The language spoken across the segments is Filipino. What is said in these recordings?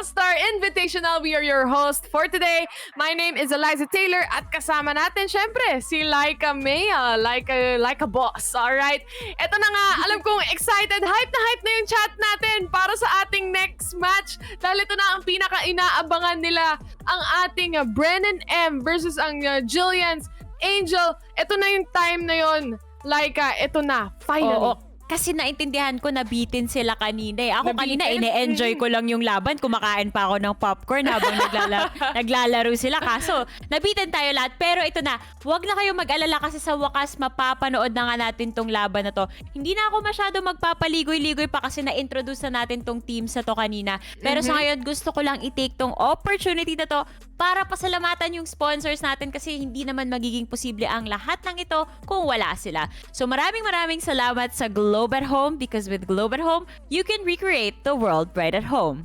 All-Star Invitational. We are your host for today. My name is Eliza Taylor at kasama natin syempre si Laika Mea, like a boss. Alright? Ito na nga, alam kong excited, hype na yung chat natin para sa ating next match. Dahil ito na ang pinaka-inaabangan nila, ang ating BREN and M versus ang Jillian's Angel. Ito na yung time na yon. Laika, ito na, finally. Oo. Kasi naintindihan ko na bitin sila kanina eh. Ako kanina ine-enjoy ko lang yung laban. Kumakain pa ako ng popcorn habang naglalaro sila. Kaso, nabitin tayo lahat. Pero ito na, huwag na kayo mag-alala kasi sa wakas mapapanood na nga natin tong laban na to. Hindi na ako masyado magpapaligoy-ligoy pa kasi na-introduce na natin tong teams na to kanina. Pero sa ngayon, gusto ko lang i-take tong opportunity na to para pasalamatan yung sponsors natin kasi hindi naman magiging posible ang lahat ng ito kung wala sila. So maraming salamat sa Globe at Home because with Globe at Home, you can recreate the world right at home.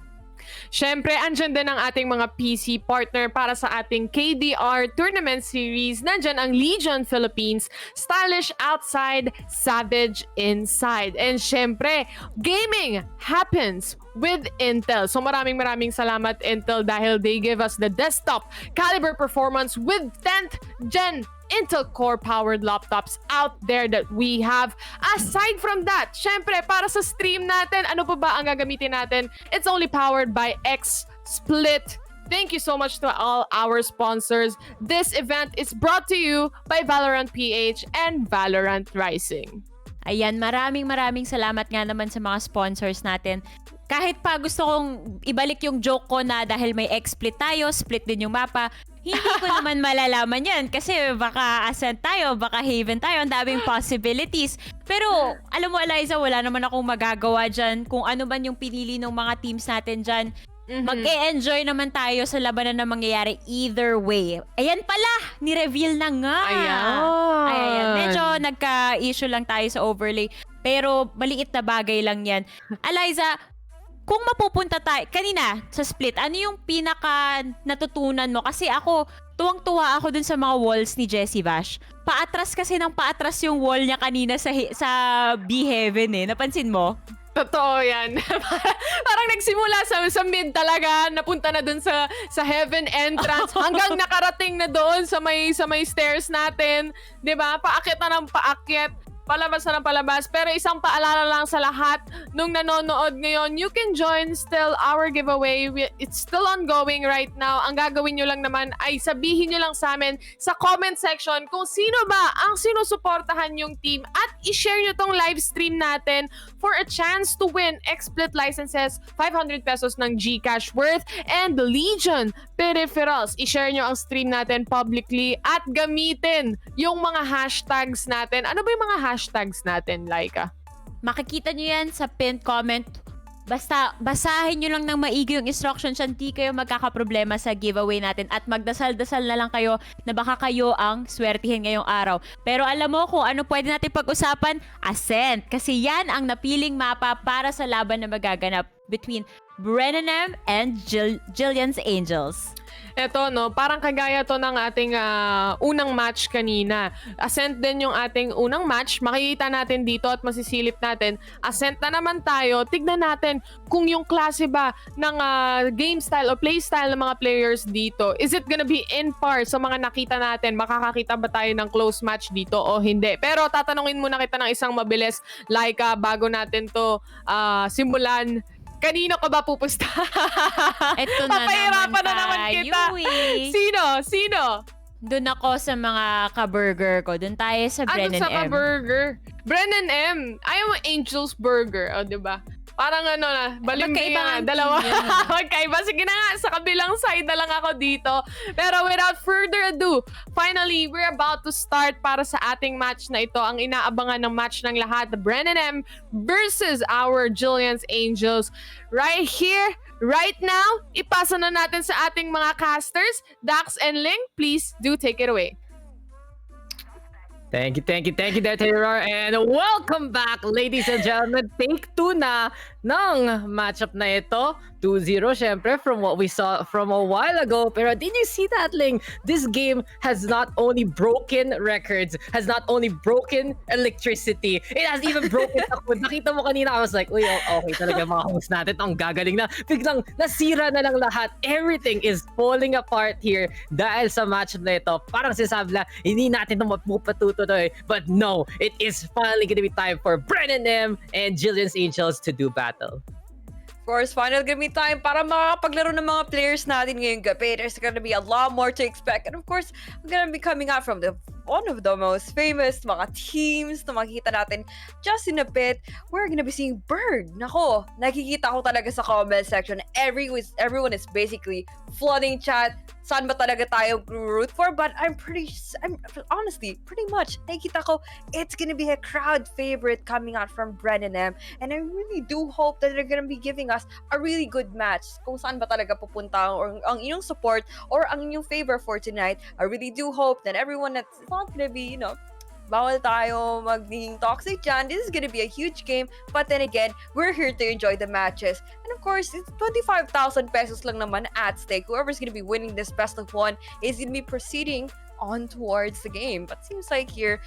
Syempre, andyan din ang ating mga PC partner para sa ating KDR Tournament Series. Nandyan ang Legion Philippines, Stylish Outside, Savage Inside. And syempre, gaming happens with Intel. So maraming salamat Intel dahil they give us the desktop caliber performance with 10th gen Intel Core powered laptops out there that we have. Aside from that, syempre para sa stream natin, ano pa ba ang gagamitin natin? It's only powered by XSplit. Thank you so much to all our sponsors. This event is brought to you by Valorant PH and Valorant Rising. Ayan, maraming salamat nga naman sa mga sponsors natin. Kahit pa gusto kong ibalik yung joke ko na dahil may XSplit tayo, split din yung mapa, hindi ko naman malalaman yan kasi baka Ascent tayo, baka Haven tayo, ang daming possibilities. Pero alam mo Eliza, wala naman akong magagawa dyan kung ano man yung pinili ng mga teams natin dyan. Mag-e-enjoy naman tayo sa labanan na mangyayari either way. Ayan pala, ni-reveal na nga. Ayan. Medyo nagka-issue lang tayo sa overlay. Pero maliit na bagay lang yan. Eliza, kung mapupunta tayo, kanina sa split, ano yung pinaka natutunan mo? Kasi ako, tuwang-tuwa ako dun sa mga walls ni Jessie Vash. Paatras kasi ng paatras yung wall niya kanina sa B-Heaven eh. Napansin mo? Totoo yan. Parang nagsimula sa mid talaga, napunta na dun sa heaven entrance, hanggang nakarating na doon sa may stairs natin. 'Di ba? Paakyat na ng paakyat. Palabas na ng palabas. Pero isang paalala lang sa lahat nung nanonood ngayon, you can join still our giveaway. It's still ongoing right now. Ang gagawin nyo lang naman ay sabihin nyo lang sa amin sa comment section kung sino ba ang sinusuportahan yung team at i-share nyo tong live stream natin for a chance to win XSplit licenses, 500 pesos ng GCash worth, and Legion peripherals. I-share nyo ang stream natin publicly at gamitin yung mga hashtags natin. Ano ba yung mga hashtags natin, Laika? Makikita nyo yan sa pinned comment. Basta basahin nyo lang ng maigi yung instructions, hindi kayo magkakaproblema sa giveaway natin at magdasal-dasal na lang kayo na baka kayo ang swertihin ngayong araw. Pero alam mo kung ano pwede natin pag-usapan? Ascent. Kasi yan ang napiling mapa para sa laban na magaganap between BREN and Jillian's Angels. Eto no, parang kagaya to ng ating unang match kanina. Ascent din yung ating unang match. Makikita natin dito at masisilip natin. Ascent na naman tayo. Tignan natin kung yung klase ba ng game style o play style ng mga players dito. Is it gonna be in par sa mga nakita natin? Makakakita ba tayo ng close match dito o hindi? Pero tatanungin muna kita ng isang mabilis, Laika, bago natin to simulan. Kanino ka ba pupusta? Ito na naman kita. Sino? Doon ako sa mga ka-burger ko. Doon tayo sa BREN and M. Ano sa ka-burger? BREN and M. Ayaw mo Angel's Burger. O, diba? Parang ano na, balimbing dalawa. Magkaiba. Sige na nga, sa kabilang side na lang ako dito. Pero without further ado, finally, we're about to start para sa ating match na ito. Ang inaabangan ng match ng lahat, the BREN and M versus our Jillian's Angels. Right here, right now, ipasa na natin sa ating mga casters. Daks and Ling, please do take it away. Thank you there, Taylor. And welcome back, ladies and gentlemen. Take 2 na ng matchup na ito. 2-0, syempre, from what we saw from a while ago. Pero did you see that, Ling? This game has not only broken records, has not only broken electricity, it has even broken takbo. Nakita mo kanina, I was like, uy, okay talaga mga host natin, ang gagaling na. Biglang nasira na lang lahat. Everything is falling apart here dahil sa match na ito. Parang sinasabi na, hindi natin ito mapupatutuloy. But no, it is finally gonna be time for BREN and Jillian's Angels to do battle. Of course, final gonna be time para makapaglaro ng mga players natin ngayong gabi. There's gonna be a lot more to expect. And of course, we're gonna be coming out from one of the most famous mga teams na makikita natin just in a bit. We're gonna be seeing Berg. Nako, nakikita ko talaga sa comment section. Everyone is basically flooding chat. Saan ba talaga tayo root for? But I'm honestly, pretty much, nakikita ko, it's gonna be a crowd favorite coming out from BREN. And I really do hope that they're gonna be giving us a really good match. Kung saan ba talaga pupunta or ang inyong support or ang inyong favor for tonight. I really do hope that everyone that's not gonna be, bawal tayo maging toxic dyan. This is gonna be a huge game. But then again, we're here to enjoy the matches. And of course, it's 25,000 pesos lang naman at stake. Whoever's gonna be winning this best of one is gonna be proceeding on towards the game. But seems like here,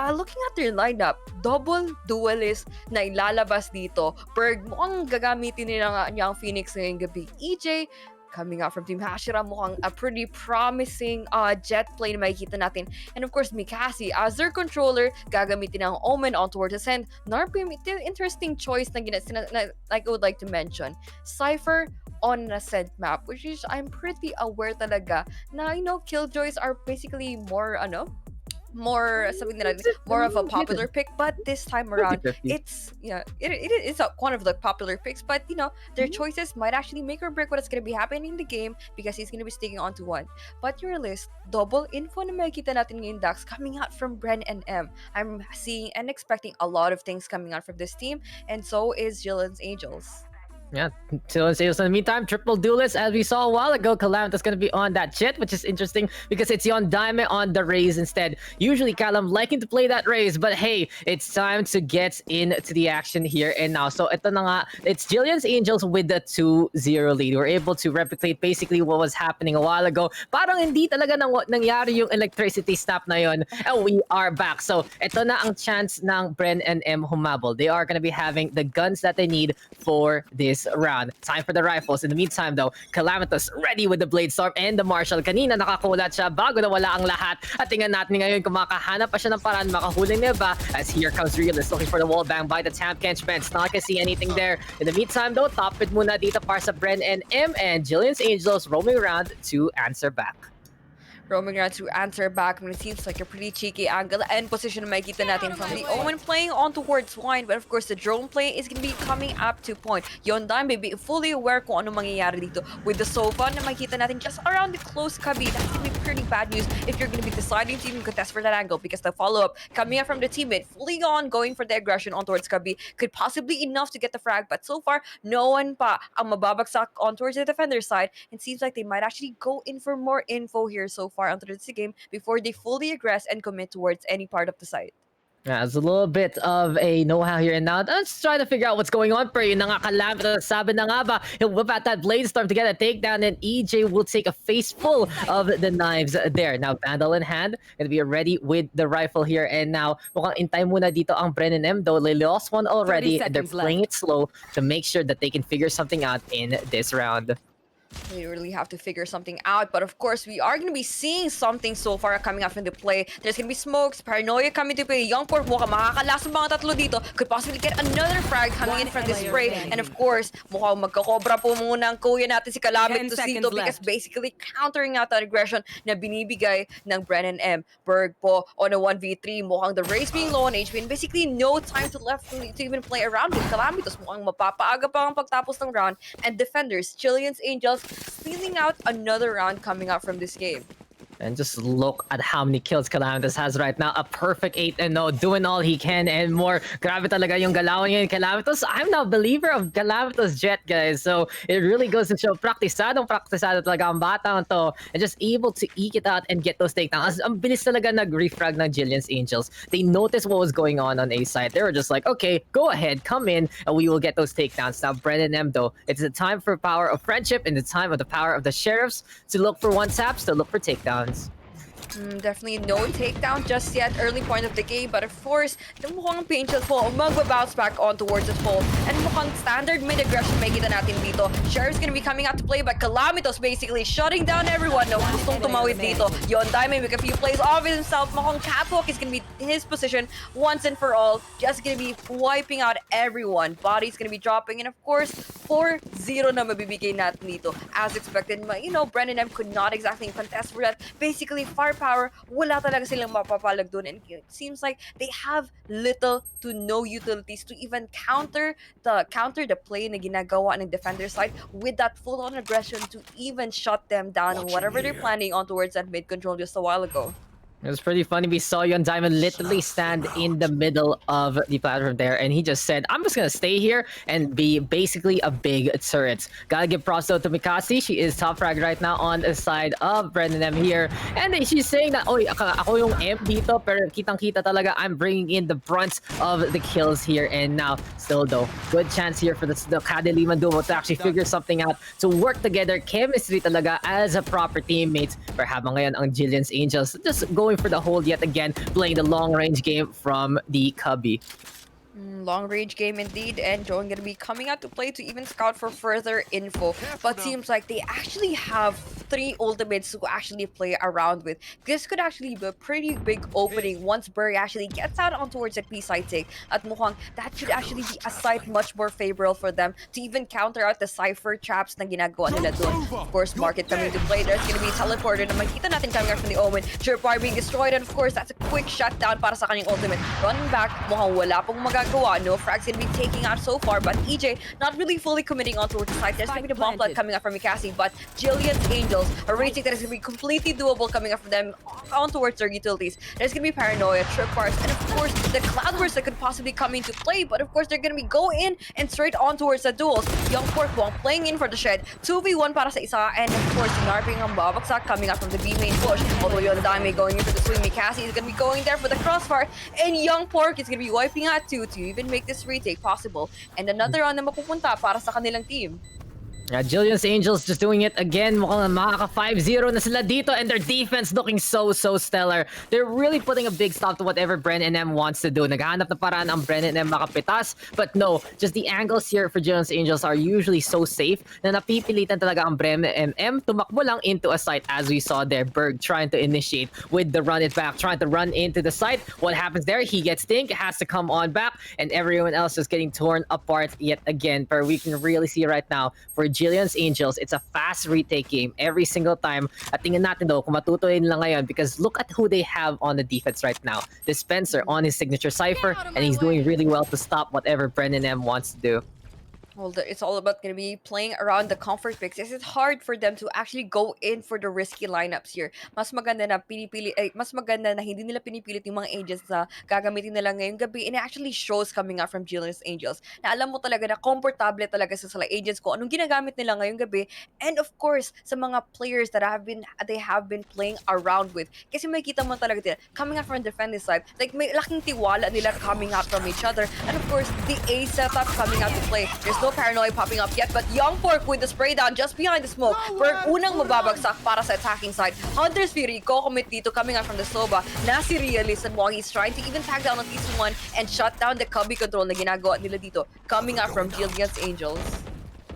looking at their lineup, double duelist na ilalabas dito. Berg, mukhang gagamitin nila nga ang Phoenix ngayong gabi. EJ, coming out from Team Hashira, mukhang a pretty promising jet play na makikita natin. And of course, Mikasi, as their controller, gagamitin ang Omen on towards Ascent. Narpim, interesting choice na like I would like to mention. Cypher on an Ascent map, which is, I'm pretty aware talaga na, Killjoys are basically more something that more of a popular pick, but this time around 50-50. it's it is one of the popular picks, but their choices might actually make or break what is going to be happening in the game because he's going to be sticking on to one. But your list, double info na makikita natin ngayon, Daks, coming out from BREN and M. I'm seeing and expecting a lot of things coming out from this team, and so is Jillian's Angels. Yeah, so in the meantime, triple duelist, as we saw a while ago, Calamita's going to be on that jet, which is interesting because it's on Diamond on the Raze instead. Usually, Calam liking to play that Raze, but hey, it's time to get into the action here and now. So ito na nga, it's Jillian's Angels with the 2-0 lead. We're able to replicate basically what was happening a while ago. Parang hindi talaga nangyari yung electricity snap na yun, and we are back. So ito na ang chance ng BREN and M humabol. They are going to be having the guns that they need for this round. Time for the rifles. In the meantime though, Calamitous ready with the Blade Storm and the Marshall. Kanina nakakulat siya bago nawala ang lahat. At tingnan natin ngayon kung makahanap pa siya ng paraan makahuli niya ba, as here comes Realist looking for the wall bang by the Tamp Kenchman. Not gonna see anything there. In the meantime though, top it muna dito para sa BREN and M, and Jillian's Angels roaming around to answer back. Roaming around to answer back. I mean, it seems like a pretty cheeky angle and position na makikita natin from the Omen playing on towards Wine. But of course, the drone play is going to be coming up to point. Yondan may be fully aware kung ano mangyayari dito with the sofa na makikita natin just around the close cubby. That's going to be pretty bad news if you're going to be deciding to even contest for that angle, because the follow-up coming up from the teammate, fully on, going for the aggression on towards cubby, could possibly enough to get the frag. But so far, no one pa ang mababagsak on towards the defender side. It seems like they might actually go in for more info here so far onto the game before they fully aggress and commit towards any part of the site. Yeah, it's a little bit of a know-how here and now. Let's try to figure out what's going on. Pero yun na nga, Calamita, sabi na nga ba, he'll whip out that Blade Storm to get a takedown, and EJ will take a face full of the knives there. Now, Vandal in hand, gonna be ready with the rifle here, and now, mukhang intay muna dito ang BREN and M, though they lost one already, and they're playing it slow to make sure that they can figure something out in this round. We really have to figure something out, but of course we are going to be seeing something so far coming up in the play. There's going to be smokes, paranoia coming to play. Young Port mukhang makakalas ng mga tatlo dito. Could possibly get another frag coming in from this spray. And of course, mukhang magkakobra po muna ang kuya natin si Calamit to Sito, because basically countering out that aggression na binibigay ng BREN and M. Berg po on a 1v3. Mukhang the race being low on HP and basically no time to left to even play around with Calamitos. Mukhang mapapaaga pa ang pagtapos ng round. And defenders, Jillian's Angels, stealing out another round coming out from this game. And just look at how many kills Calamitous has right now. A perfect 8-0, doing all he can and more. Grabe talaga yung galawan niya. Calamitous, I'm now a believer of Calamitous Jet, guys. So it really goes to show, praktisado talaga ang batang to. And just able to eke it out and get those takedowns. Ang bilis talaga nag-refrag ng Jillian's Angels. They noticed what was going on A side. They were just like, okay, go ahead, come in, and we will get those takedowns. Now, BREN and M, though, it's the time for power of friendship and the time of the power of the sheriffs to look for one-taps, to look for takedowns. Definitely no takedown just yet. Early point of the game, but of course, mukhang Painful po magbabounce back on towards its full. And mukhang standard mid-aggression may kita natin dito. Sheriff's gonna be coming out to play, but Calamitos basically shutting down everyone. No, gustong tumawid dito. Yon Diamond with a few plays off himself. Mukhang Catwalk is gonna be his position once and for all. Just gonna be wiping out everyone. Body's gonna be dropping, and of course, 4-0 na mabibigay natin dito. As expected, you know, BREN and M could not exactly contest for that. Basically, firepower, wala talaga silang mapapalag dun. And it seems like they have little to no utilities to even counter the play na ginagawa ng defender side with that full-on aggression to even shut them down on whatever they're planning on towards that mid control just a while ago. It was pretty funny. We saw Yon Diamond literally stand in the middle of the platform there, and he just said, I'm just gonna stay here and be basically a big turret. Gotta give props though to Mikasi. She is top frag right now on the side of BREN and M here. And she's saying that, oy, ako yung M dito, pero kitang-kita talaga I'm bringing in the brunt of the kills here. And now, still though, good chance here for the Kadeliman duo to actually figure something out, to work together. Chemistry talaga as a proper teammates. Pero habang ngayon ang Jillian's Angels just going for the hold yet again, playing the long-range game from the Cubby. Long range game indeed, and Joan gonna be coming out to play to even scout for further info. But seems like they actually have 3 ultimates to actually play around with. This could actually be a pretty big opening once Burry actually gets out on towards that B-side take. At mukhang that should actually be a site much more favorable for them to even counter out the Cypher traps na ginagawa nila dun. Of course, Market coming to play. There's gonna be teleporter na makita natin coming out from the Omen. Tripwire being destroyed, and of course, that's a quick shutdown para sa kanyang ultimate. Running back, mukhang wala pong magagawa. No frags gonna be taking out so far, but EJ not really fully committing on towards the side. There's gonna be the bomb blood coming up from Mikasi, but Jillian's Angels, a rating that is gonna be completely doable coming up from them on towards their utilities. There's gonna be Paranoia, Tripwires, and of course the Cloudburst that could possibly come into play, but of course they're gonna be go in and straight on towards the duels. Young Pork Wong playing in for the shed. 2v1 para sa isa, and of course Narping ang babaksak coming up from the B main push. Although Yon Dame going in for the swing, Mikasi is gonna be going there for the crossfire, and Young Pork is gonna be wiping out to even make this retake possible, and another round na mapupunta para sa kanilang team. Jillian's Angels just doing it again. Mukhang makaka 5-0 na sila dito, and their defense looking so stellar. They're really putting a big stop to whatever BREN and M wants to do. Naghahanap na paraan ang BREN and M makapitas, but no, just the angles here for Jillian's Angels are usually so safe na napipilitan talaga ang BREN and M tumakbo lang into a site, as we saw there. Berg trying to initiate with the run it back, trying to run into the site. What happens there? He gets Stink, has to come on back, and everyone else is getting torn apart yet again. But we can really see right now for Jillian's Angels, it's a fast retake game every single time. At tingnan natin though kung matutuloy nila ngayon, because look at who they have on the defense right now. Dispenser on his signature Cypher, and he's doing really well to stop whatever BREN and M wants to do. Well, it's all about going to be playing around the comfort picks. It's hard for them to actually go in for the risky lineups here. Mas maganda na hindi nila pinipilit yung mga agents na gagamitin nila ngayong gabi, and it actually shows coming out from Jillian's Angels. Na alam mo talaga na komportable talaga sa sila agents ko anong ginagamit nila ngayong gabi, and of course sa mga players that they have been playing around with. Kasi makikita mo talaga nila coming out from the defensive side, like may laking tiwala nila coming out from each other, and of course the A setup coming out to play. There's no Paranoia popping up yet, but Young Pork with the spray down just behind the smoke. Berg unang mababagsak para sa attacking side. Hunter's Fury co-commit dito coming out from the Soba. Na si Realist, and while he's trying to even tag down on each one and shut down the Cubby control na ginagawa nila dito coming out from Jillian's Angels.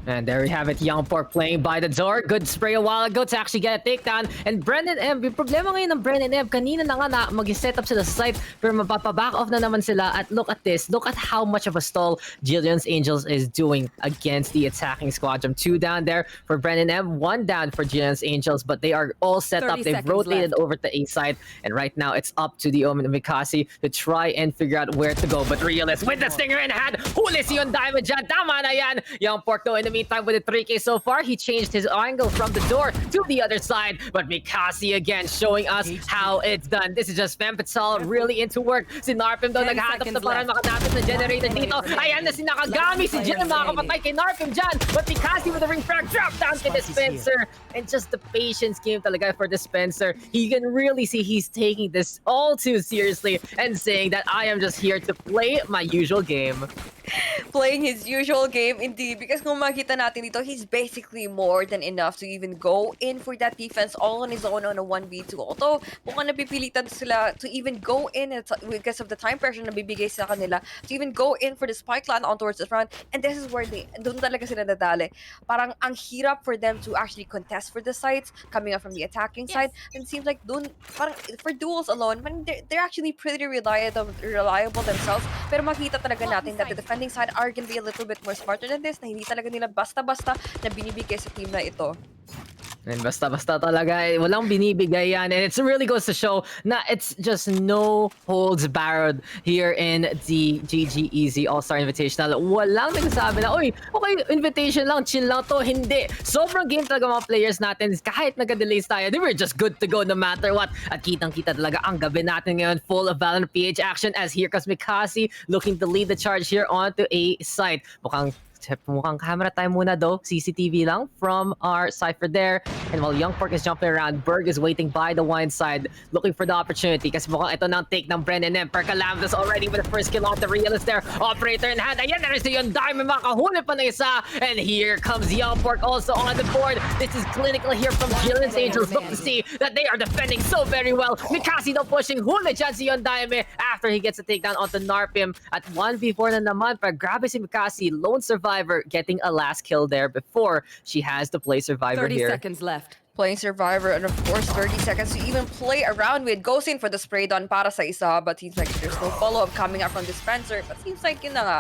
And there we have it, Young Pork playing by the door. Good spray a while ago to actually get a takedown. And BREN and M, yung problema ngayon ng BREN and M, kanina na nga na mag-set up sila sa site, pero mapapaback off na naman sila. At look at this, look at how much of a stall Jillian's Angels is doing against the attacking squadron. 2 down there for BREN and M, 1 down for Jillian's Angels, but they are all set up. They've rotated over to A side, and right now it's up to the Omen and Mikasi to try and figure out where to go. But Realist with the stinger in hand, huli si Yon Diamond dyan, tama na yan! Young Pork though in the meantime, with the 3K so far, he changed his angle from the door to the other side. But Mikasi again showing us how it's done. This is just Fempital really into work. Si Narpim daw 10 naghahanap na seconds parang left. makadapit na generator dito. Ayan na si Nakagami. Si Jillian makakapatay kay Narpim dyan. But Mikasi with the ring frag drop down to Dispenser. And just the patience game talaga for Dispenser. He can really see he's taking this all too seriously and saying that I am just here to play my usual game. Playing his usual game, indeed. Because kung makita natin dito, he's basically more than enough to even go in for that defense all on his own on a 1v2. Although, mukhang napipilitan sila to even go in because of the time pressure na bibigay sa kanila, to even go in for the spike land on towards the front. And this is where doon talaga sila nadali. Parang ang hirap for them to actually contest for the sites coming up from the attacking side. And it seems like doon, parang for duels alone, they're actually pretty reliable themselves. Pero makita talaga natin that the defending side are gonna be a little bit more smarter than this, na hindi talaga nila basta-basta na binibigay sa team na ito. And basta-basta talaga, walang binibigay yan. And it really goes to show na it's just no holds barred here in the GG Easy All-Star Invitational. Walang nagsasabi na, oy, okay, invitation lang, chill lang to. Hindi. Sobrang game talaga mga players natin. Kahit nagka-delays tayo, they were just good to go no matter what. At kitang-kita talaga ang gabi natin ngayon, full of Valorant PH action as here comes Mikasi looking to lead the charge here onto A side. Mukhang camera time muna though. CCTV lang from our Cypher there. And while Young Pork is jumping around, Berg is waiting by the wine side, looking for the opportunity. Kasi mukhang ito na ang take ng BREN and Emperor. Calamitous already with the first kill off the realist there. Operator in hand. Ayan na rin si Untitled. Makahuli pa na isa. And here comes Young Pork also on the board. This is clinical here from Jillian's Angels. Look to see that they are defending so very well. Mikasi though pushing. Huli dyan si Untitled after he gets a takedown onto Narpim. At 1v4 na naman. Pero grabe si Mikasi. Lone survivor getting a last kill there before she has to play survivor 30 here. seconds left. Playing survivor, and of course 30 seconds to even play around with. Goes in for the spray down para sa isa, but seems like there's no follow-up coming up from Dispenser. But seems like yun na nga,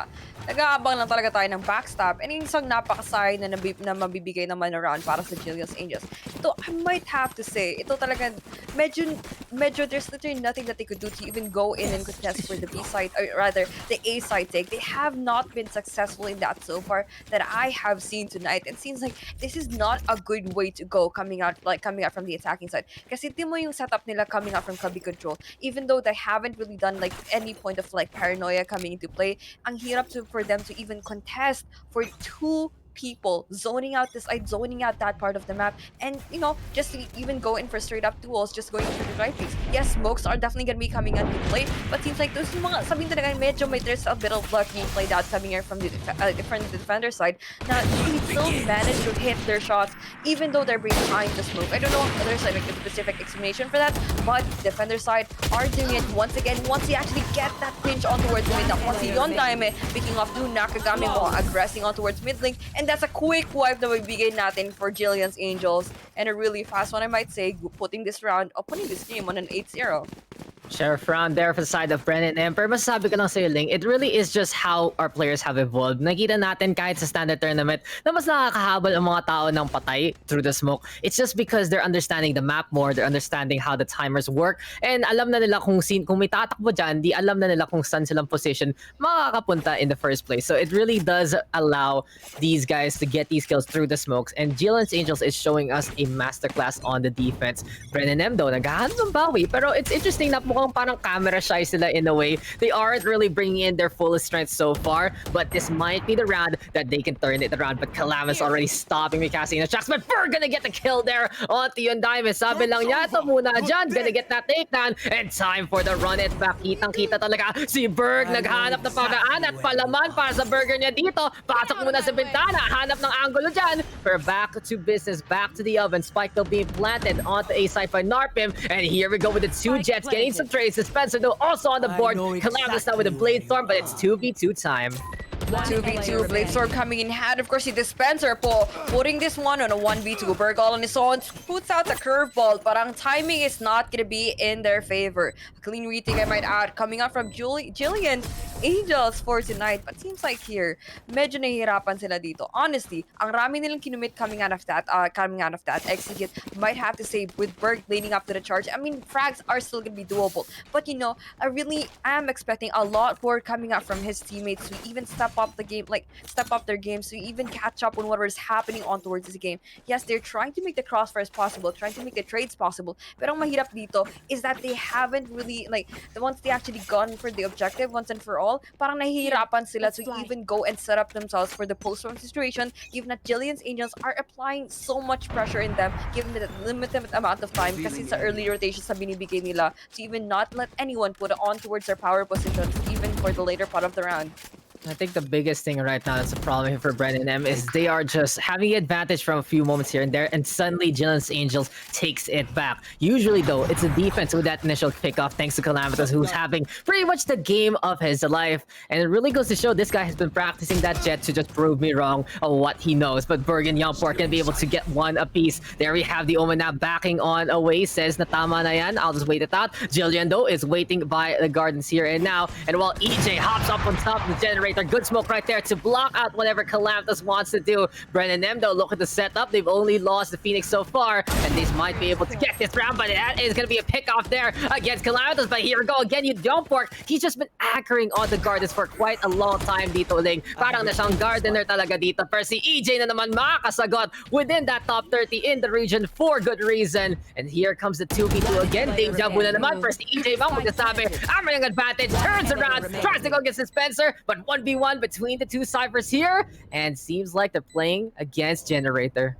nag-aabang lang talaga tayo ng backstab. And yung isang napakasay na mabibigay naman around para sa Jillian's Angels. Ito, I might have to say, ito talaga, medyo there's literally nothing that they could do to even go in and contest for the B side, or rather, the A side take. They have not been successful in that so far that I have seen tonight. It seems like this is not a good way to go coming out from the attacking side. Kasi di mo yung setup nila coming out from Cubby Control. Even though they haven't really done like any point of like paranoia coming into play, ang hirap for them to even contest for two people zoning out that part of the map, and you know, just to even go in for straight up duels, just going for the right piece. Yes, smokes are definitely gonna be coming into play, but seems like those mga sabihin talaga medyo there's a bit of luck being played out coming here from the defender side. Now they still manage to hit their shots even though they're behind the smoke. I don't know if there's like a specific explanation for that, but defender side are doing it once again. Once they actually get that pinch on towards the mid, once si Yondaime picking off new Nakagami mo aggressing on towards mid lane, and that's a quick wipe na mabibigay natin for Jillian's Angels, and a really fast one, I might say, putting this game on an 8-0. Sheriff round there for the side of BREN and Emperor. Masasabi ko lang sa'yo, Ling, it really is just how our players have evolved. Nakita natin kahit sa standard tournament na mas nakakahabol ang mga tao ng patay through the smoke. It's just because they're understanding the map more, they're understanding how the timers work, and alam na nila kung may tatakbo dyan, di alam na nila kung saan silang position makakapunta in the first place. So it really does allow these guys to get these kills through the smokes, and Jillian's Angels is showing us a masterclass on the defense. BREN and M though, naghahanap ng bawi, pero it's interesting na mukhang parang camera shy sila in a way. They aren't really bringing in their fullest strength so far, but this might be the round that they can turn it around. But Calamitous already stopping Mikasi in the tracks, but Berg gonna get the kill there onto Untitled. Sabi lang niya, ito muna dyan, gonna get that takedown, and time for the run it back. Kitang-kita talaga si Berg, naghanap ng pagaan at palaman para sa burger niya dito. Pasok muna sa bintana, hanap ng angulo dyan. Pero back to business, back to the oven. Spike though being planted onto a side by Narpim, and here we go with the two jets getting some trades. Dispenser though also on the board. Calamitous now with a Blade Storm, but it's 2v2 time. 2v2, Blade Storm coming in hand. Of course, the Dispenser po putting this one on a 1v2. Berg all on his own, puts out the curveball, but ang timing is not gonna be in their favor. A clean retake, I might add, coming out from Jillian. Angels for tonight. But seems like here, medyo nahihirapan sila dito. Honestly, ang rami nilang kinumit coming out of that. Execute, might have to say, with Berg leading up to the charge. I mean, frags are still gonna be doable. But you know, I really am expecting a lot more coming out from his teammates to even step up the game, like step up their games, to even catch up on what is happening on towards this game. Yes, they're trying to make the crossfires possible, trying to make the trades possible. Pero ang mahirap dito is that they haven't really, like, once they actually gone for the objective once and for all, parang nahihirapan sila to even go and set up themselves for the post-storm situation, given that Jillian's Angels are applying so much pressure in them, given the limited amount of time kasi sa early rotations na binibigay nila, to even not let anyone put it on towards their power positions, even for the later part of the round. I think the biggest thing right now that's a problem here for BREN and M is they are just having advantage from a few moments here and there, and suddenly Jillian's Angels takes it back. Usually, though, it's a defense with that initial kickoff, thanks to Calamitous, who's having pretty much the game of his life. And it really goes to show this guy has been practicing that jet to just prove me wrong of what he knows. But Berg and Youngport can be able to get one apiece. There we have the Omen now backing on away, says na tama na yan. I'll just wait it out. Jillian, though, is waiting by the gardens here and now. And while EJ hops up on top of the generator, good smoke right there to block out whatever Calamitous wants to do. BREN and M, though, look at the setup. They've only lost the Phoenix so far, and these might be able to get this round, but that is going to be a pick off there against Calamitous. But here we go again, you don't pork. He's just been anchoring on the gardens for quite a long time dito, Ling. Parang na siyang gardener talaga dito. Pero si EJ na naman makakasagot within that top 30 in the region for good reason. And here comes the 2v2 again. Deja vu na naman. First si EJ bang magsasabi, I'm running advantage, turns around, tries to go against the Spencer, but 1v1 between the two ciphers here, and seems like they're playing against Generator.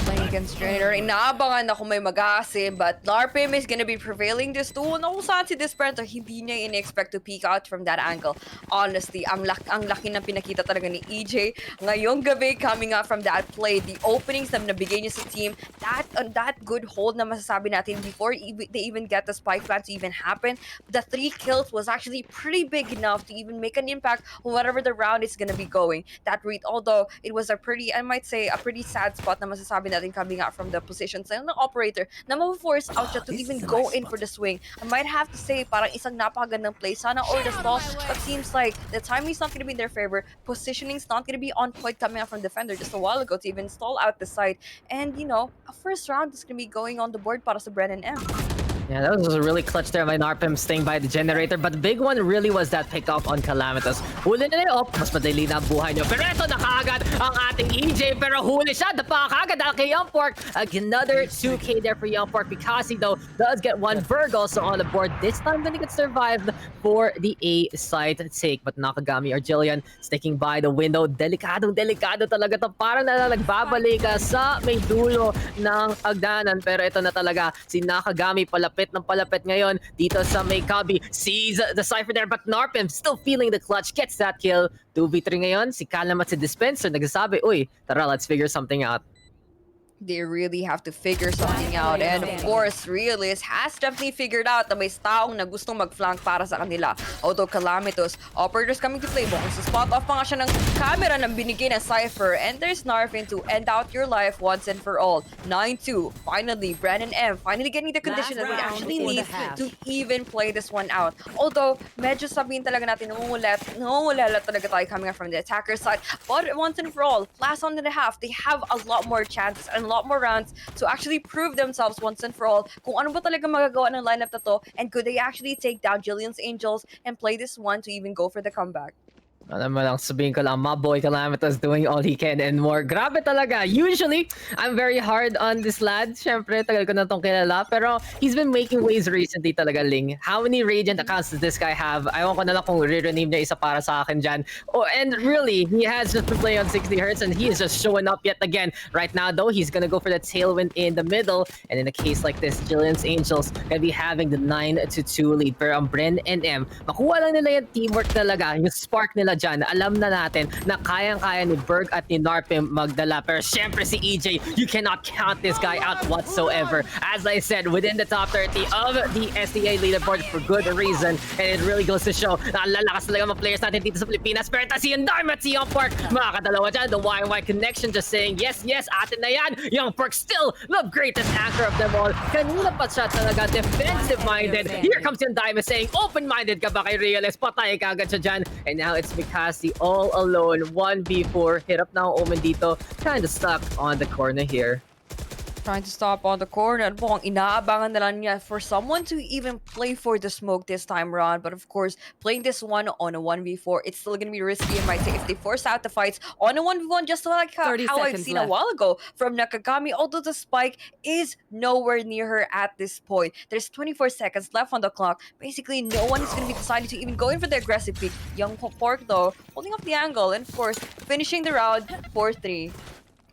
Playing against Generator. Inaabangan na kung may mag-aasim, but Larpim is gonna be prevailing this duel na kung saan si Dispenser hindi niya in-expect to peek out from that angle. Honestly, ang laki ng pinakita talaga ni EJ ngayong gabi coming out from that play. The openings na nabigay niya sa team, that good hold na masasabi natin before they even get the spike plant to even happen. The 3 kills was actually pretty big enough to even make an impact on whatever the round is gonna be going. That read, although it was a pretty, I might say, a pretty sad spot na masasabi natin coming out from the positions ng operator na ma-force out siya to even go in for the swing. I might have to say, parang isang napakagandang play. Sana or the stall, but seems like the timing's not gonna be in their favor. Positioning's not gonna be on point coming out from defender just a while ago to even stall out the side. And, you know, a first round is gonna be going on the board para sa BREN and M. Yeah, that was a really clutch there by Narpim staying by the generator. But the big one really was that pick-up on Calamitous. Huli na niyo, mas madali na ang buhay niyo. Pero ito na kaagad ang ating EJ. Pero huli siya, dapa kaagad dahil kay Youngpork. Another 2K there for Youngpork. Because he, though, does get one Berg also on the board. This time, then he gets survived for the A side take. But Nakagami or Jillian sticking by the window. Delikado talaga to. Parang nagbabalik sa may dulo ng hagdanan. Pero ito na talaga, si Nakagami palapit ng palapit ngayon dito sa may Kabi. Sees the Cypher there, but Narpim still feeling the clutch, gets that kill. 2v3 ngayon, si Kalam at si Dispenser nagsasabi, uy, tara, let's figure something out. They really have to figure something out. And of course, Realist has definitely figured out na may taong na gustong mag-flank para sa kanila. Although Calamitous, operators coming to play ball. So spot off pa nga siya ng camera ng binigay ng Cypher. And there's Narfin to end out your life once and for all. 9-2. Finally, BREN and M finally getting the condition that we actually need to even play this one out. Although, medyo sabihin talaga natin, nangungulala talaga tayo coming from the attacker side. But once and for all, last 1.5, they have a lot more chances and a lot more rounds to actually prove themselves once and for all kung ano ba talaga magagawa ng lineup na to, and could they actually take down Jillian's Angels and play this one to even go for the comeback. Alam mo lang, sabihin ko lang, my boy Calamitous doing all he can and more. Grabe talaga. Usually, I'm very hard on this lad. Siyempre, tagal ko na itong kilala. Pero he's been making waves recently talaga, Ling. How many Radiant accounts does this guy have? Ayaw ko na lang kung re-rename niya isa para sa akin dyan. Oh, and really, he has just been playing on 60 Hz and he is just showing up yet again. Right now, though, he's gonna go for the tailwind in the middle. And in a case like this, Jillian's Angels gonna be having the 9-2 lead. Pero ang BREN and M, makuha lang nila yung teamwork talaga, yung spark nila nila dyan, alam na natin na kayang-kaya ni Berg at ni Narpim magdala. Pero syempre si EJ, you cannot count this guy out whatsoever. As I said, within the top 30 of the SDA leaderboard for good reason. And it really goes to show na ang lalakas talaga mga players natin dito sa Pilipinas. Pero ito si Young at si Young Park, makakadalawa dyan. The YY connection just saying, yes, yes, atin na yan. Young Park still the greatest anchor of them all. Kanina pa siya talaga defensive-minded. Here comes Young saying, open-minded ka ba kay Reales? Patay ka agad siya dyan. And now it's Mikasi all alone. 1v4. Hit up na ang Omen dito. Kinda stuck on the corner here. Trying to stop on the corner. Mukhang inaabangan na lang niya for someone to even play for the smoke this time around. But of course, playing this one on a 1v4, it's still gonna be risky, I might say, if they force out the fights on a 1v1, just like how 30 I've seconds seen a left. while ago from Nakagami, although the spike is nowhere near her at this point. There's 24 seconds left on the clock. Basically, no one is gonna be deciding to even go in for the aggressive pick. Young Pork, though, holding up the angle and, of course, finishing the round 4-3.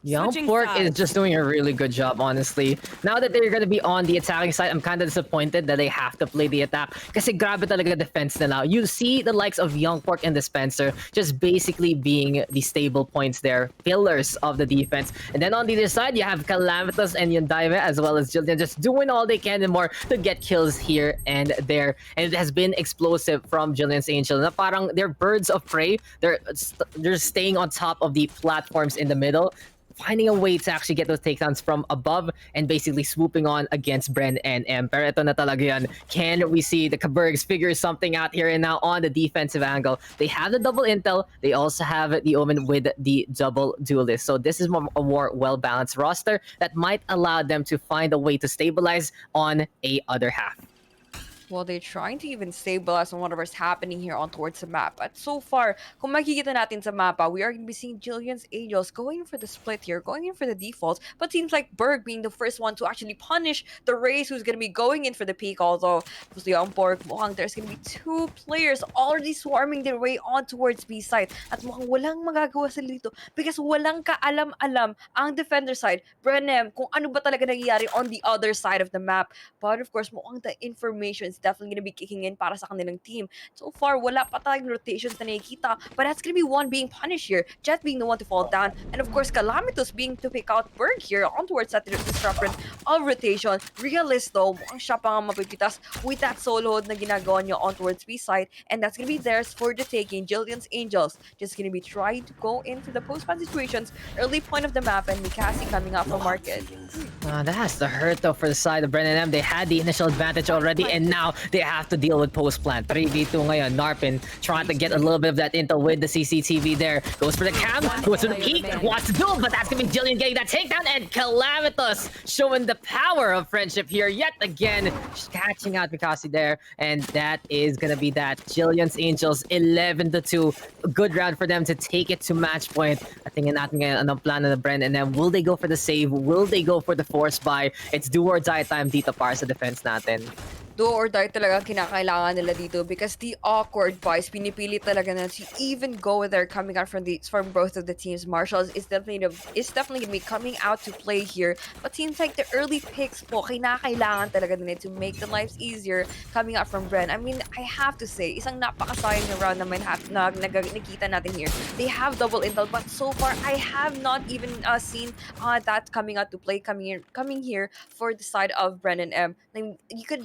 Young Switching Pork is sides. just doing a really good job, honestly. Now that they're gonna be on the attacking side, I'm kind of disappointed that they have to play the attack. Kasi grabe talaga defense nila. You see the likes of Young Pork and Dispenser just basically being the stable points there, pillars of the defense. And then on the other side, you have Calamitas and Yundaime as well as Jillian just doing all they can and more to get kills here and there. And it has been explosive from Jillian's Angel. Na parang they're birds of prey. They're staying on top of the platforms in the middle, finding a way to actually get those takedowns from above and basically swooping on against BREN and M. Pero ito na talaga yan. Can we see the Kabergs figure something out here and now on the defensive angle? They have the double intel. They also have the Omen with the double duelist. So this is a more well-balanced roster that might allow them to find a way to stabilize on a other half. Well, they're trying to even stabilize on whatever's happening here on towards the map. But so far, kung makikita natin sa mapa, we are going to be seeing Jillian's Angels going in for the split here, going in for the defaults. But seems like Berg being the first one to actually punish the Rays who's going to be going in for the peak. Although, for the Pork, mukhang there's going to be two players already swarming their way on towards B side. At mukhang walang magagawa sila dito because walang kaalam-alam ang defender side, BREN, kung ano ba talaga nangyayari on the other side of the map. But of course, mukhang the information is definitely going to be kicking in para sa kanilang team. So far, wala pa tayong rotations na nakikita, but that's going to be one being punished here. Jet being the one to fall down, and of course, Calamitos being to pick out Berg here on towards that disruption of rotation. Realist though, mukhang siya pa nga mapipitas with that solo hold na ginagawa niya on towards B side, and that's going to be theirs for the taking. Jillian's Angels just going to be trying to go into the post-ban situations, early point of the map, and Mikasi coming out from market. That has to hurt though for the side of BREN and M. They had the initial advantage already, and now they have to deal with post-plant. 3v2 ngayon. Narpin trying to get a little bit of that intel with the CCTV there. Goes for the cam, goes for the peek, wants to do it, but that's gonna be Jillian getting that takedown, and Calamitas showing the power of friendship here yet again. Catching out Mikasi there, and that is gonna be that. Jillian's Angels 11-2. A good round for them to take it to match point. I think natin ngayon anong plano ng BREN, and then will they go for the save? Will they go for the force buy? It's do or die time dito para sa defense natin. Do or die talaga kinakailangan nila dito because the awkward buys, pinipili talaga na to even go there coming out from both of the teams. Marshalls is definitely going to be coming out to play here. But seems like the early picks po, kinakailangan talaga nila to make the lives easier coming out from BREN. I mean, I have to say, isang napakasayang na round naman nakita natin here. They have double intel, but so far, I have not even seen that coming out to play, coming here for the side of BREN and M. Like, you could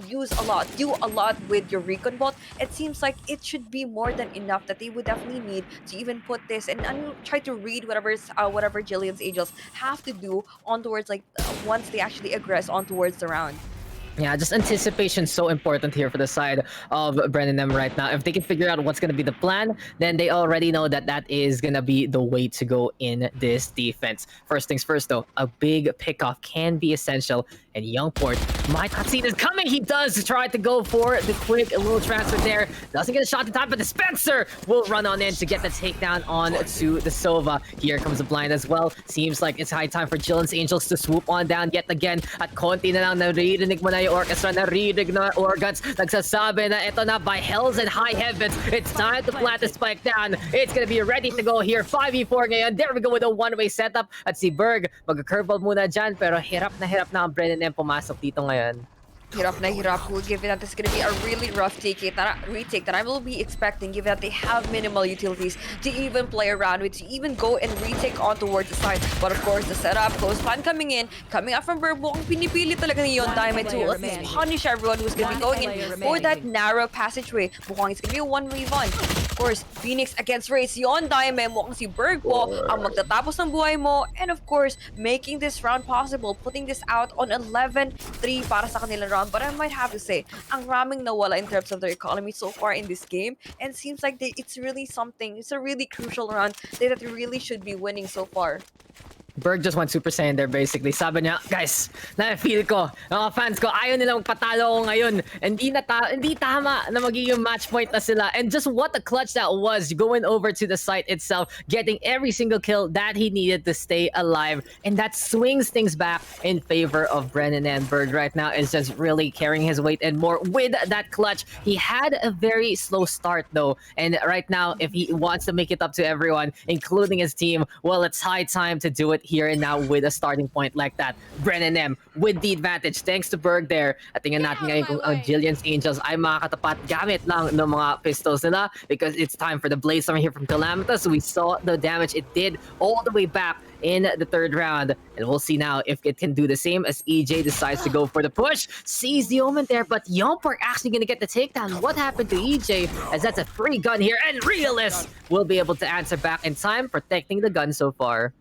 do a lot with your recon bot. It seems like it should be more than enough that they would definitely need to even put this and try to read whatever Jillian's Angels have to do on towards once they actually aggress on towards the round. Yeah, just anticipation so important here for the side of BREN and them right now. If they can figure out what's going to be the plan, then they already know that that is going to be the way to go in this defense. First things first, though, a big pickoff can be essential, and Youngport might not see this coming. He does try to go for the quick little transfer there. Doesn't get a shot in time, but the Spencer will run on in to get the takedown on to the Sova. Here comes the blind as well. Seems like it's high time for Jillian's Angels to swoop on down yet again. At konti na lang naririnig mo na yung orchestra, narinig na organs, nagsasabi na ito na by hells and high heavens, it's time to plant the spike down. It's gonna be ready to go here. 5v4 ngayon. There we go with a one-way setup. At si Berg, mag-curveball muna dyan, pero hirap na ang BREN and M pumasok dito ngayon. Hirap na hirap po, given that it's gonna be a really rough retake that I will be expecting, given that they have minimal utilities to even play around with, to even go and retake on towards the side. But of course, the setup, close plan coming out from Burbo, ang pinipili talaga ni Yon Diamond to at least punish everyone who's gonna be going in for that narrow passageway. Mukhang it's gonna be a one-way run. Of course, Phoenix against Raze, Yon Diamond, mukhang si Berg po ang magtatapos ng buhay mo, and of course, making this round possible, putting this out on 11-3 para sa kanilang round. But I might have to say, ang raming nawala in terms of their economy so far in this game, and seems like it's really something, it's a really crucial round that they really should be winning so far. Berg just went Super Saiyan there basically. Sabi niya, guys, na-feel ko, mga fans ko, ayaw nilang patalo ko ngayon. Hindi tama na magiging match point na sila. And just what a clutch that was, going over to the site itself, getting every single kill that he needed to stay alive. And that swings things back in favor of Brennan, and Berg right now is just really carrying his weight and more with that clutch. He had a very slow start though. And right now, if he wants to make it up to everyone, including his team, well, it's high time to do it here and now with a starting point like that. Brennan M with the advantage thanks to Berg there. At tingnan natin ngayon kung ang Jillian's Angels ay makakatapat gamit lang ng mga pistols nila, because it's time for the Blaze Storm here from Calamitous. We saw the damage it did all the way back in the third round, and we'll see now if it can do the same as EJ decides to go for the push. Sees the omen there, but Yompark actually gonna get the takedown. What happened to EJ, as that's a free gun here, and Realist will be able to answer back in time, protecting the gun so far.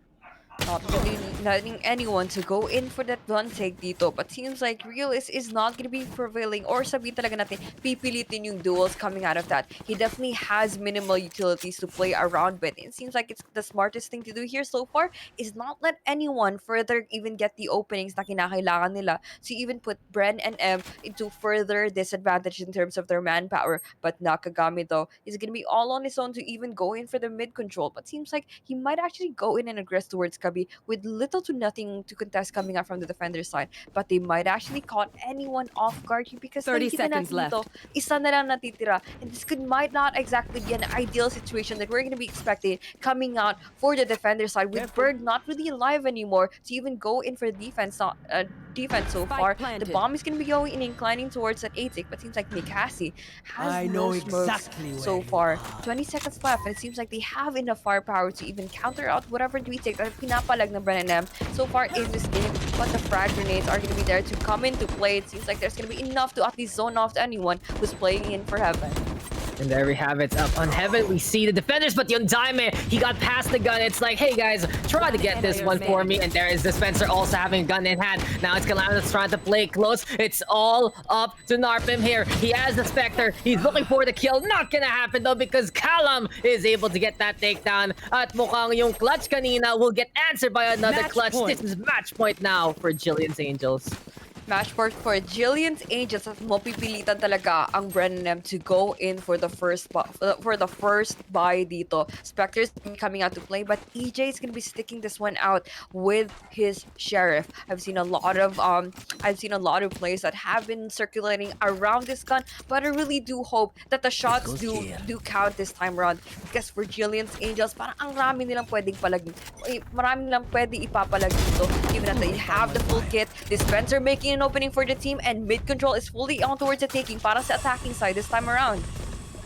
Not really letting anyone to go in for that one take dito, but seems like Realist is not gonna be prevailing, or sabihin talaga natin, pipilitin yung duels coming out of that. He definitely has minimal utilities to play around with. It seems like it's the smartest thing to do here so far is not let anyone further even get the openings na kinakailangan nila to even put Bren and M into further disadvantage in terms of their manpower. But Nakagami though is gonna be all on his own to even go in for the mid control, but seems like he might actually go in and aggress towards Kabi with little to nothing to contest coming out from the defender's side. But they might actually caught anyone off guard here, because 30 seconds left. Isa na lang natitira, and this might not exactly be an ideal situation that we're going to be expecting coming out for the defender's side, with Berg not really alive anymore to even go in for defense so far. The bomb is going to be going and inclining towards that ATIC, but seems like Mikasi has no smokes so far. 20 seconds left, and it seems like they have enough firepower to even counter out whatever retake that pinapalag ng Brennan M so far in this game. But the frag grenades are going to be there to come into play. It seems like there's going to be enough to at least zone off anyone who's playing in for Heaven. And there we have it. Up on Heaven, we see the defenders, but Yondaime, he got past the gun. It's like, hey guys, try to get this one for me. And there is Dispenser also having a gun in hand. Now it's Calamitous trying to play close. It's all up to Narpim here. He has the Spectre. He's looking for the kill. Not gonna happen though, because Calam is able to get that takedown. At mukhang yung clutch kanina will get answered by another clutch. This is match point now for Jillian's Angels. Match point for Jillian's Angels, at mapipilitan talaga ang Brennan M to go in for the first buy dito. Spectre's coming out to play, but EJ is gonna be sticking this one out with his Sheriff. I've seen a lot of plays that have been circulating around this gun, but I really do hope that the shots do count this time around, because for Jillian's Angels, parang ang marami nilang pwede ipapalag dito, given that they have the full kit. Dispenser making an opening for the team, and mid control is fully on towards the taking para sa attacking side this time around.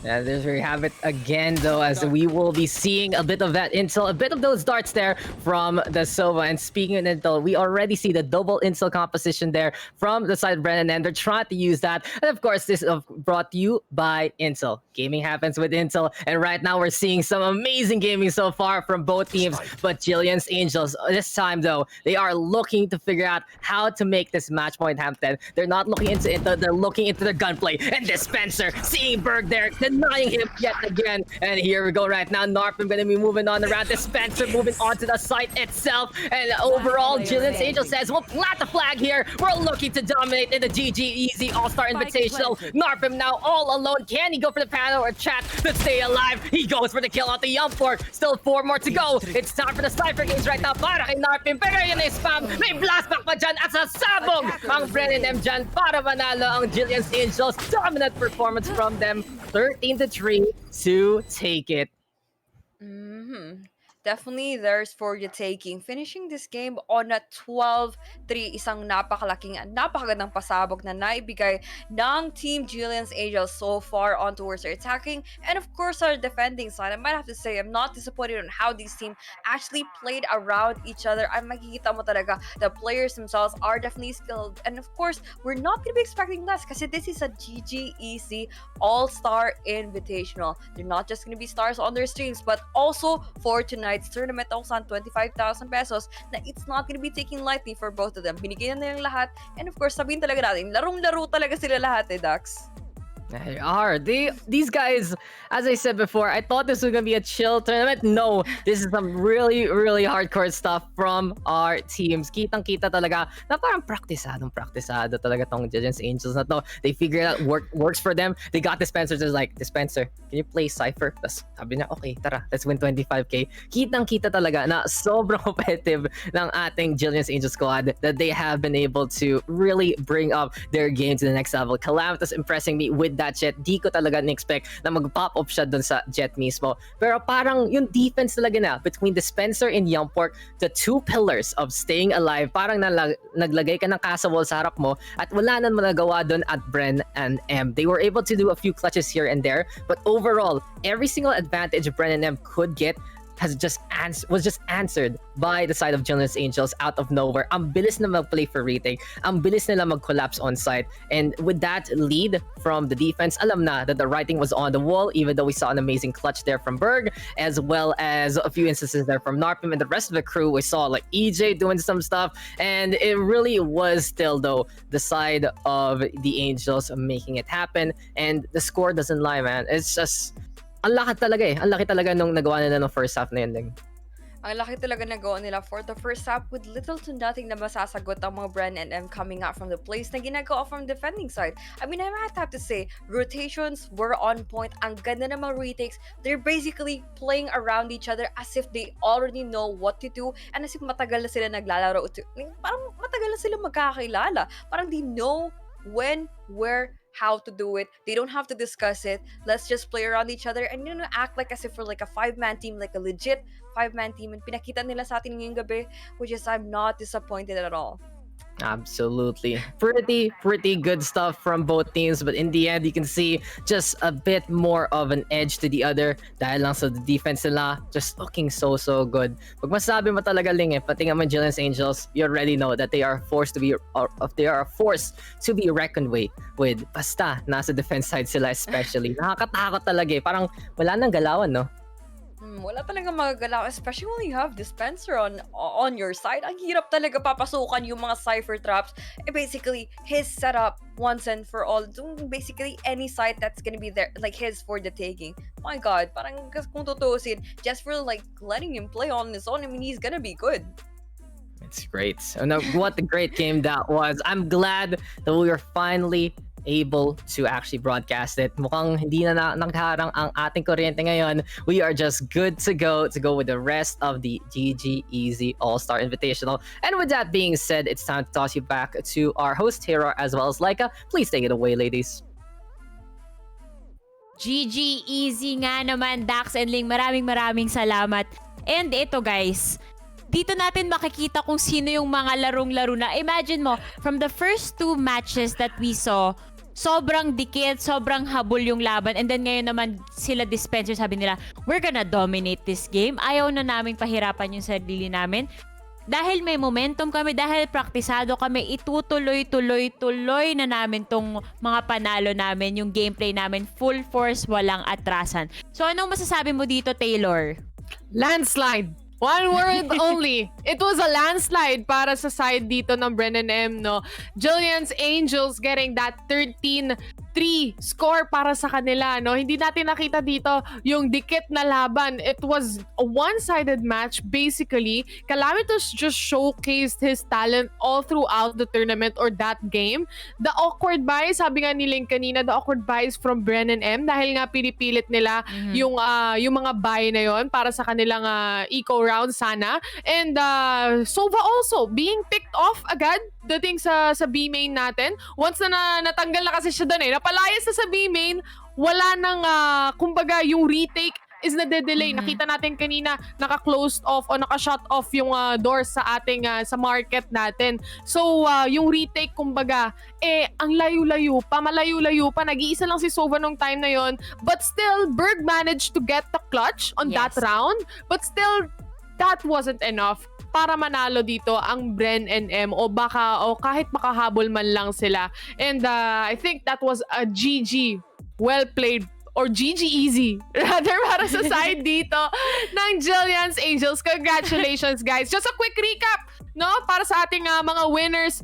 Yeah, there we have it again, though, as we will be seeing a bit of that intel, a bit of those darts there from the Sova. And speaking of intel, we already see the double intel composition there from the side of Brennan, and they're trying to use that. And of course, this is brought to you by Intel. Gaming happens with Intel, and right now we're seeing some amazing gaming so far from both teams. But Jillian's Angels, this time though, they are looking to figure out how to make this match point happen. They're not looking into Intel, they're looking into the gunplay. And Dispenser, seeing Berg there, denying him yet again. And here we go right now. Narpim gonna be moving on around. Dispenser moving on to the site itself. And overall, Jillian's Angel says, we'll plant the flag here. We're looking to dominate in the GG Easy All-Star Invitational. Narpim now all alone. Can he go for the panel or chat to stay alive? He goes for the kill on the Yumport. Still 4 more to go. It's time for the Cypher games right now para kay Narpim. Pero yun ay spam. May blast back pa dyan at sasabog ang Brennan M dyan para manalo ang Jillian's Angels. Dominant performance from them. 13-3 to take it. definitely theirs for the taking. Finishing this game on a 12-3, isang napakagandang pasabog na naibigay ng Team Jillian's Angels so far on towards their attacking and of course our defending side. I might have to say I'm not disappointed on how this team actually played around each other. Ay makikita mo talaga the players themselves are definitely skilled, and of course we're not gonna be expecting less kasi this is a GGEC All-Star Invitational. They're not just gonna be stars on their streams but also for tonight's tournament also 25,000 pesos na it's not gonna be taken lightly for both of them. Binigyan na nilang lahat, and of course sabihin talaga natin larong-laro talaga sila lahat Daks. They are. These guys, as I said before, I thought this was gonna be a chill tournament. No, this is some really, really hardcore stuff from our teams. Kitang-kita talaga na parang praktisado talaga tong Jillian's Angels na to. They figured out works for them. They got Dispenser, just like, Dispenser, can you play Cypher? Tapos sabi niya, okay, tara, let's win 25k. Kitang-kita talaga na sobrang competitive ng ating Jillian's Angels squad that they have been able to really bring up their game to the next level. Calamitous impressing me with that Jet. Di ko talaga na-expect na mag-pop up siya dun sa Jet mismo. Pero parang yung defense talaga na between Dispenser and Young Pork, the two pillars of staying alive, parang naglagay ka ng casa wall sa harap mo at wala nang magagawa dun at BREN and M. They were able to do a few clutches here and there, but overall, every single advantage BREN and M could get was just answered by the side of Jillian's Angels out of nowhere. Ang bilis na mag-play for retake. Ang bilis nila mag-collapse on site. And with that lead from the defense, alam na that the writing was on the wall, even though we saw an amazing clutch there from Berg, as well as a few instances there from Narpim and the rest of the crew. We saw like EJ doing some stuff, and it really was still though the side of the Angels making it happen. And the score doesn't lie, man. It's just ang laki talaga eh. Ang laki talaga nung nagawa nila ng first half na yun din. Ang laki talaga nagawa nila for the first half with little to nothing na masasagot ang mga BREN and M coming out from the place na ginagawa from defending side. I mean, I might have to say, rotations were on point. Ang ganda ng mga retakes. They're basically playing around each other as if they already know what to do and as if matagal na sila naglalaro. Parang matagal na sila magkakilala. Parang they know when, where, how to do it. They don't have to discuss it. Let's just play around each other and act like as if we're like a 5-man team, like a legit 5-man team. And pinakita nila sa atin ngayong gabi, which is I'm not disappointed at all. Absolutely. Pretty good stuff from both teams, but in the end, you can see just a bit more of an edge to the other dahil lang sa defense nila, just looking so good. Pag masabi mo talaga Ling pati nga man Jillian's Angels, you already know that they are a force to be reckoned with. Basta nasa defense side sila especially. Nakakatakot talaga parang wala nang galawan, no? Wala talagang magagalaw, especially when you have Dispenser on your side. Ang hirap talaga papasukan yung mga Cypher traps. Basically, his setup once and for all. Basically, any side that's gonna be there, like his for the taking. My God, parang kung tutusin, just for like letting him play on his own, I mean, he's gonna be good. It's great. So now, what a great game that was. I'm glad that we were finally able to actually broadcast it. Mukhang hindi na nagharang ang ating kuryente ngayon. We are just good to go with the rest of the GGEZ All-Star Invitational. And with that being said, it's time to toss you back to our host, Hero, as well as Laika. Please take it away, ladies. GGEZ nga naman, Daks and Ling. Maraming salamat. And ito guys, dito natin makikita kung sino yung mga larong-laro na. Imagine mo, from the first two matches that we saw, sobrang dikit, sobrang habol yung laban. And then ngayon naman sila Dispenser, sabi nila, we're gonna dominate this game. Ayaw na naming pahirapan yung sarili namin. Dahil may momentum kami, dahil praktisado kami, itutuloy na namin tong mga panalo namin, yung gameplay namin, full force, walang atrasan. So anong masasabi mo dito, Taylor? Landslide! One word only. It was a landslide para sa side dito ng BREN and M, no? Jillian's Angels getting that 13-3 score para sa kanila, no? Hindi natin nakita dito yung dikit na laban. It was a one-sided match, basically. Calamitous just showcased his talent all throughout the tournament or that game. The awkward buys, sabi nga ni Ling kanina, the awkward buys from BREN and M dahil nga pinipilit nila yung mga buy na yon para sa kanilang eco round sana. And Sova also being picked off agad dating sa B main natin. Once na natanggal na kasi siya doon napalayas na sa B main, wala nang kumbaga yung retake is nade-delay. Nakita natin kanina, naka-closed off o naka-shut off yung doors sa ating sa market natin. So, yung retake, kumbaga, ang layo-layo pa, malayo-layo pa. Nag-iisa lang si Sova nung time na yon. But still, Berg managed to get the clutch on that round. But still, that wasn't enough para manalo dito ang BREN and M o kahit makahabol man lang sila. And I think that was a GG. Well played. Or GG easy. Rather para sa side dito ng Jillian's Angels. Congratulations, guys. Just a quick recap, no? Para sa ating mga winners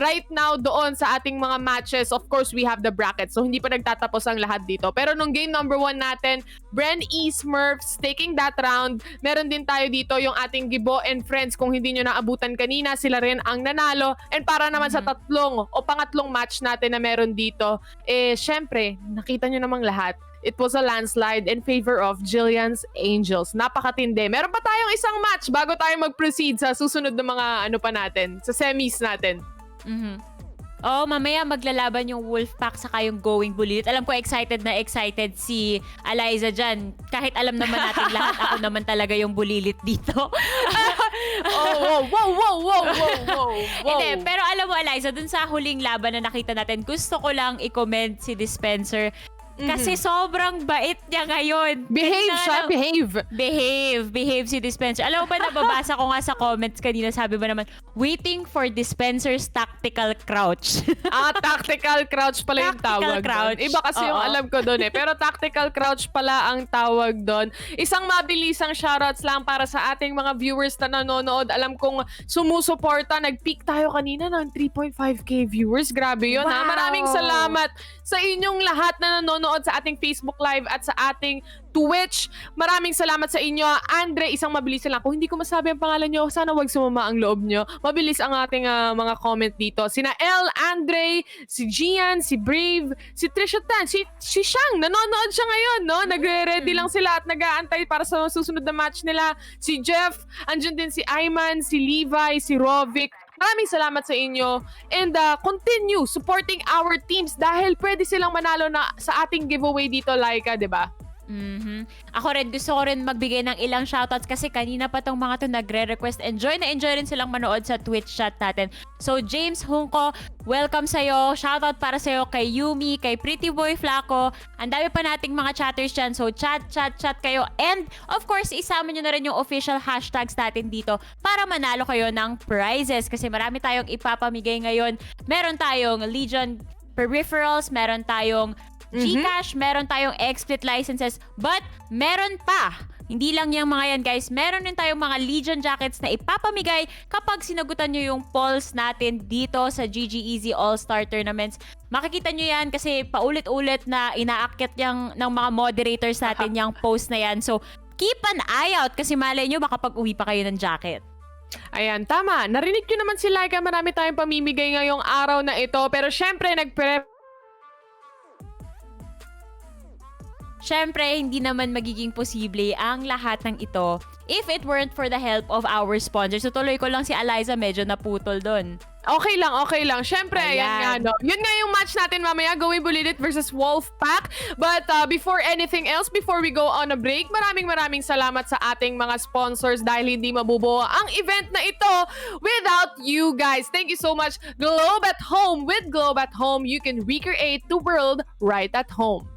right now doon sa ating mga matches. Of course, we have the bracket. So, hindi pa nagtatapos ang lahat dito. Pero nung game number 1 natin, BREN E Smurfs taking that round. Meron din tayo dito yung ating Gibo and Friends. Kung hindi nyo naabutan kanina, sila rin ang nanalo. And para naman sa pangatlong match natin na meron dito, syempre, nakita nyo namang lahat. It was a landslide in favor of Jillian's Angels. Napakatindi. Meron pa tayong isang match bago tayo mag-proceed sa susunod na mga pa natin, sa semis natin. Mamaya maglalaban yung Wolfpack saka yung Going Bulilit. Alam ko excited na excited si Eliza dyan. Kahit alam naman natin lahat, ako naman talaga yung bulilit dito. Wow. Hindi, pero alam mo Eliza, dun sa huling laban na nakita natin, gusto ko lang i-comment si Dispenser. Kasi sobrang bait niya ngayon. Behave si Dispenser. Alam mo ba, nababasa ko nga sa comments kanina, sabi ba naman, waiting for Dispenser's tactical crouch. Tactical crouch pala yung tawag doon. Iba kasi yung alam ko doon Pero tactical crouch pala ang tawag doon. Isang mabilisang shoutouts lang para sa ating mga viewers na nanonood. Alam kong sumusuporta. Nag-peak tayo kanina ng 3.5k viewers. Grabe yun ha. Maraming salamat sa inyong lahat na nanonood sa ating Facebook Live at sa ating Twitch. Maraming salamat sa inyo. Andre, isang mabilis lang. Kung hindi ko masabi ang pangalan nyo, sana wag sumama ang loob nyo. Mabilis ang ating mga comment dito. Sina El, Andre, si Gian, si Brave, si Trisha Tan, si Shang. Nanonood siya ngayon, no? Nagre-ready lang sila at nag-aantay para sa susunod na match nila. Si Jeff, andyan din si Ayman, si Levi, si Rovic. Maraming salamat sa inyo and continue supporting our teams dahil pwede silang manalo na sa ating giveaway dito, Laika, di ba? Ako rin, gusto ko rin magbigay ng ilang shoutouts kasi kanina pa tong mga to nagre-request. Enjoy rin silang manood sa Twitch chat natin. So, James Hungko, welcome sa'yo. Shoutout para sa'yo kay Yumi, kay Pretty Boy Flaco. Ang dami pa nating mga chatters dyan. So, chat kayo. And, of course, isama nyo na rin yung official hashtags natin dito para manalo kayo ng prizes. Kasi marami tayong ipapamigay ngayon. Meron tayong Legion Peripherals, meron tayong Gcash, meron tayong XSplit licenses, but meron pa. Hindi lang yung mga yan, guys. Meron din tayong mga Legion jackets na ipapamigay kapag sinagutan nyo yung polls natin dito sa GG Easy All-Star Tournaments. Makikita nyo yan kasi paulit-ulit na inaakyat ng mga moderators natin yung post na yan. So, keep an eye out kasi malay nyo baka pag-uwi pa kayo ng jacket. Ayan, tama. Narinig nyo naman si Laika. Marami tayong pamimigay ngayong araw na ito. Pero syempre, Siyempre, hindi naman magiging posible ang lahat ng ito if it weren't for the help of our sponsors. So tuloy ko lang si Eliza, medyo naputol doon. Okay lang. Siyempre, ayan nga, no? Yun nga yung match natin mamaya, Going Bulilit versus Wolfpack. But before anything else, before we go on a break, maraming salamat sa ating mga sponsors dahil hindi mabubuo ang event na ito without you guys. Thank you so much, Globe at Home. With Globe at Home, you can recreate the world right at home.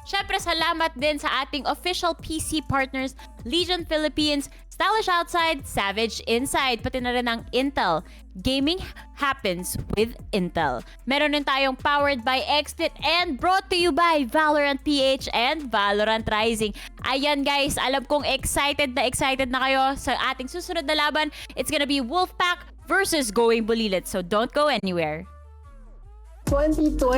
Siyempre, salamat din sa ating official PC partners, Legion Philippines, Stylish Outside, Savage Inside, pati na rin ang Intel. Gaming happens with Intel. Meron din tayong powered by XSplit and brought to you by Valorant PH and Valorant Rising. Ayan guys, alam kong excited na kayo sa ating susunod na laban. It's gonna be Wolfpack versus Going Bulilit. So don't go anywhere. 2020